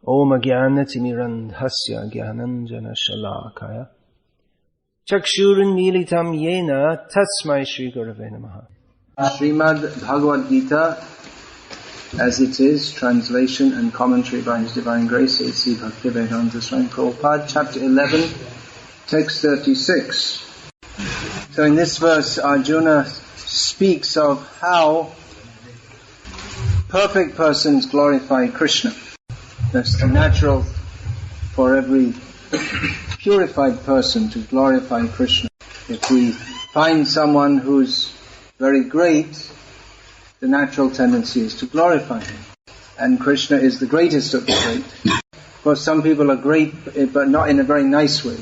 Om Jnanatirmirandhasya Jnananjana Shalakaya Chakshurunmilitam Yena Tasmai Shri Gurave Namaha. Srimad Bhagavad-gita, as it is, translation and commentary by His Divine Grace, A.C. Bhaktivedanta Swami Prabhupada, chapter 11, text 36. So in this verse, Arjuna speaks of how perfect persons glorify Krishna. That's the natural for every purified person to glorify Krishna. If we find someone who's very great, the natural tendency is to glorify him. And Krishna is the greatest of the great. Of course, some people are great, but not in a very nice way.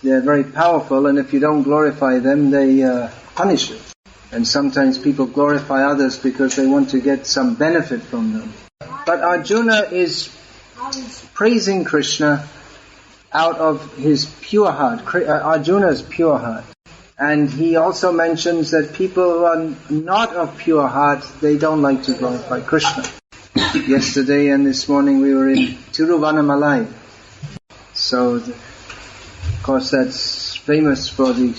They're very powerful, and if you don't glorify them, they punish you. And sometimes people glorify others because they want to get some benefit from them. But Arjuna is praising Krishna out of his pure heart, Arjuna's pure heart. And he also mentions that people who are not of pure heart, they don't like to glorify Krishna. Yesterday and this morning we were in Tiruvannamalai. So, of course, that's famous for the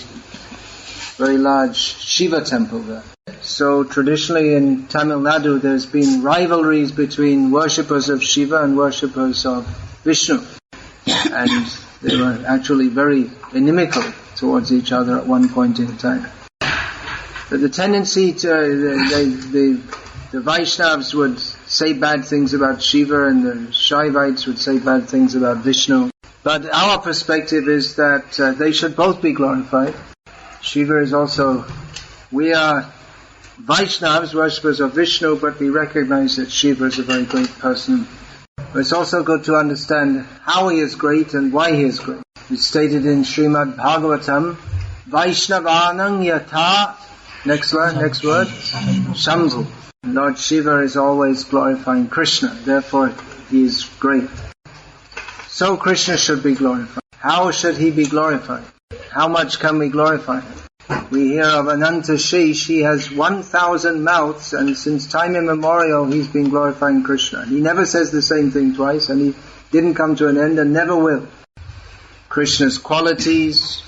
very large Shiva temple there. So traditionally in Tamil Nadu there's been rivalries between worshippers of Shiva and worshippers of Vishnu. And they were actually very inimical towards each other at one point in time. But the tendency to, the Vaishnavas would say bad things about Shiva and the Shaivites would say bad things about Vishnu. But our perspective is that they should both be glorified. Shiva is also, we are Vaishnavas, worshippers of Vishnu, but we recognize that Shiva is a very great person. But it's also good to understand how he is great and why he is great. It's stated in Srimad Bhagavatam, Vaishnavanang yatha, next word, Shambhu. Lord Shiva is always glorifying Krishna, therefore he is great. So Krishna should be glorified. How should he be glorified? How much can we glorify him? We hear of Ananta Shesh, he has 1,000 mouths, and since time immemorial he's been glorifying Krishna. He never says the same thing twice, and he didn't come to an end and never will. Krishna's qualities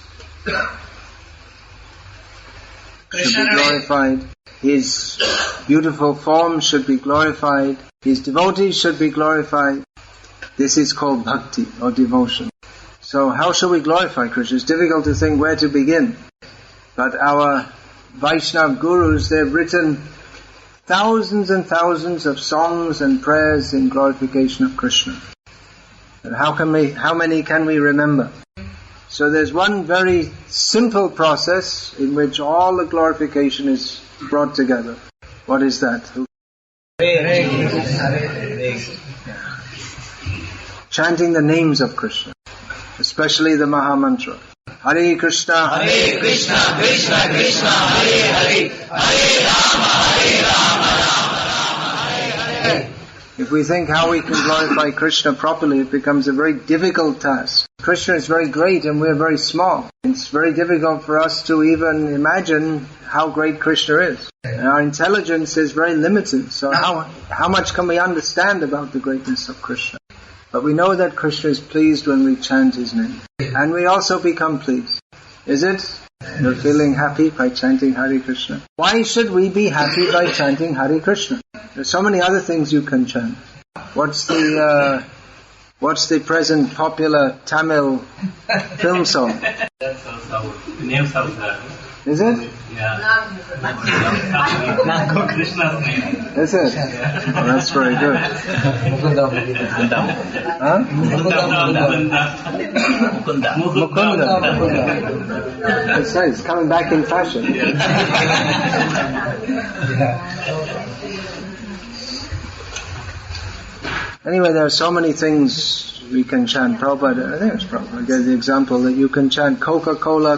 should be glorified. His beautiful form should be glorified. His devotees should be glorified. This is called bhakti, or devotion. So how shall we glorify Krishna? It's difficult to think where to begin. But our Vaishnav gurus, they've written thousands and thousands of songs and prayers in glorification of Krishna. And how many can we remember? So there's one very simple process in which all the glorification is brought together. What is that? Chanting the names of Krishna, especially the Maha Mantra. Hare Krishna, Hare Krishna, Krishna Krishna, Hare Hare, Hare Rama, Rama Hare Hare. If we think how we can glorify Krishna properly, it becomes a very difficult task. Krishna is very great and we're very small. It's very difficult for us to even imagine how great Krishna is. And our intelligence is very limited. So how much can we understand about the greatness of Krishna? But we know that Krishna is pleased when we chant his name. And we also become pleased. Is it? You're feeling happy by chanting Hare Krishna. Why should we be happy by chanting Hare Krishna? There's so many other things you can chant. What's the present popular Tamil film song? That's also names of the. Is it? Yeah. Nako Krishna's name. Is it? Yeah. Oh, that's very good. Huh? Mukunda. That's right, it's coming back in fashion. Anyway, there are so many things we can chant. Prabhupada, I think it's Prabhupada, gave the example that you can chant Coca-Cola,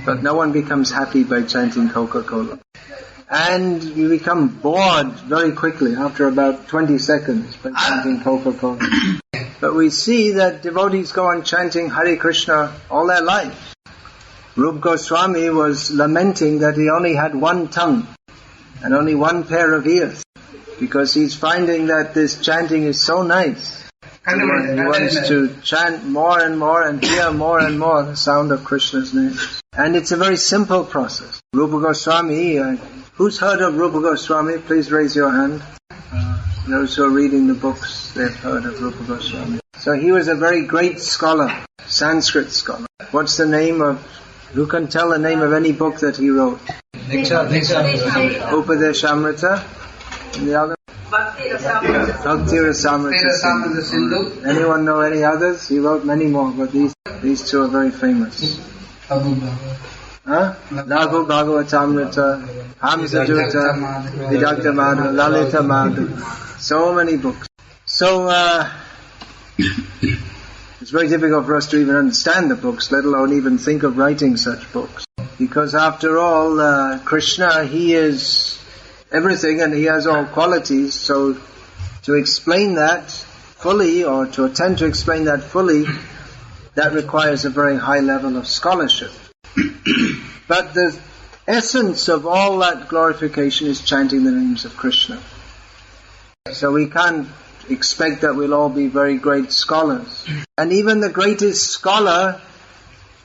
but no one becomes happy by chanting Coca-Cola. And you become bored very quickly after about 20 seconds by chanting Coca-Cola. But we see that devotees go on chanting Hare Krishna all their life. Rupa Goswami was lamenting that he only had one tongue and only one pair of ears. because he's finding that this chanting is so nice. He wants to chant more and more and hear more and more the sound of Krishna's name. And it's a very simple process. Rupa Goswami, who's heard of Rupa Goswami? Please raise your hand. Those who are reading the books, they've heard of Rupa Goswami. So he was a very great scholar, Sanskrit scholar. What's the name of, who can tell the name of any book that he wrote? Upadeshamrita. And the other? Bhakti Rasamrita Sindhu. Anyone know any others? He wrote many more, but these two are very famous. Laghu Bhagavatamrita, Hamsajuta, Vidagdha Madhu, Lalita Madhu. So many books. So, it's very difficult for us to even understand the books, let alone even think of writing such books. Because after all, Krishna, he is everything and he has all qualities, so to explain that fully, or to attempt to explain that fully, that requires a very high level of scholarship. But the essence of all that glorification is chanting the names of Krishna. So we can't expect that we'll all be very great scholars. And even the greatest scholar,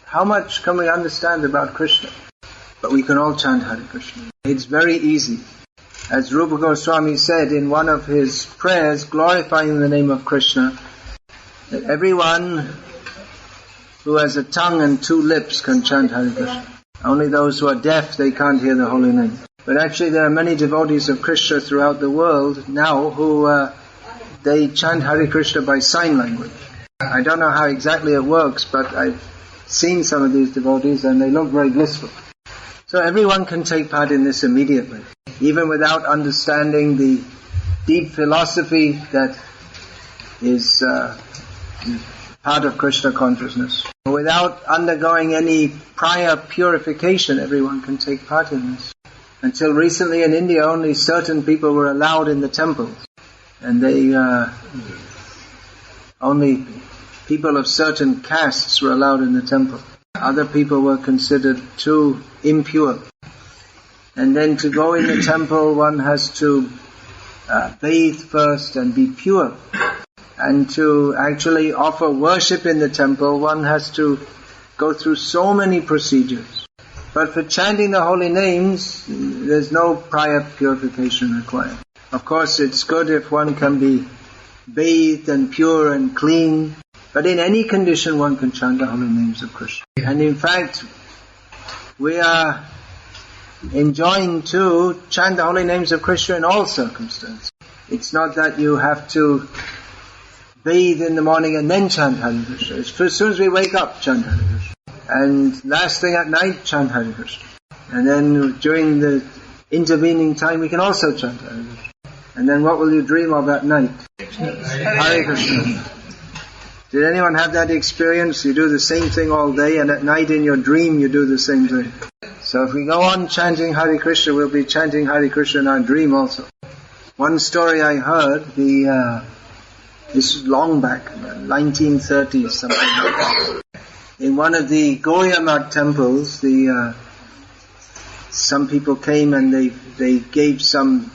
how much can we understand about Krishna? But we can all chant Hare Krishna. It's very easy. As Rupa Goswami said in one of his prayers, glorifying the name of Krishna, that everyone who has a tongue and two lips can chant Hare Krishna. Only those who are deaf, they can't hear the holy name. But actually there are many devotees of Krishna throughout the world now who they chant Hare Krishna by sign language. I don't know how exactly it works, but I've seen some of these devotees and they look very blissful. So everyone can take part in this immediately, even without understanding the deep philosophy that is part of Krishna consciousness. Without undergoing any prior purification, everyone can take part in this. Until recently in India, only certain people were allowed in the temples. And they only people of certain castes were allowed in the temple. Other people were considered too impure. And then to go in the temple, one has to bathe first and be pure. And to actually offer worship in the temple, one has to go through so many procedures. But for chanting the holy names, there's no prior purification required. Of course, it's good if one can be bathed and pure and clean, but in any condition one can chant the holy names of Krishna. And in fact, we are enjoined to chant the holy names of Krishna in all circumstances. It's not that you have to bathe in the morning and then chant Hare Krishna. As soon as we wake up, chant Hare Krishna. And last thing at night, chant Hare Krishna. And then during the intervening time, we can also chant Hare Krishna. And then what will you dream of at night? Hare Krishna. Did anyone have that experience? You do the same thing all day, and at night in your dream you do the same thing. So if we go on chanting Hare Krishna, we'll be chanting Hare Krishna in our dream also. One story I heard, this is long back, 1930s, something like that. In one of the Gaudiya Math temples, some people came and they gave some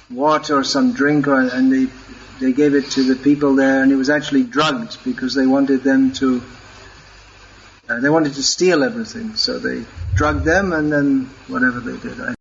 water or some drink, and they gave it to the people there, and it was actually drugged because they wanted them to steal everything. So they drugged them, and then whatever they did, I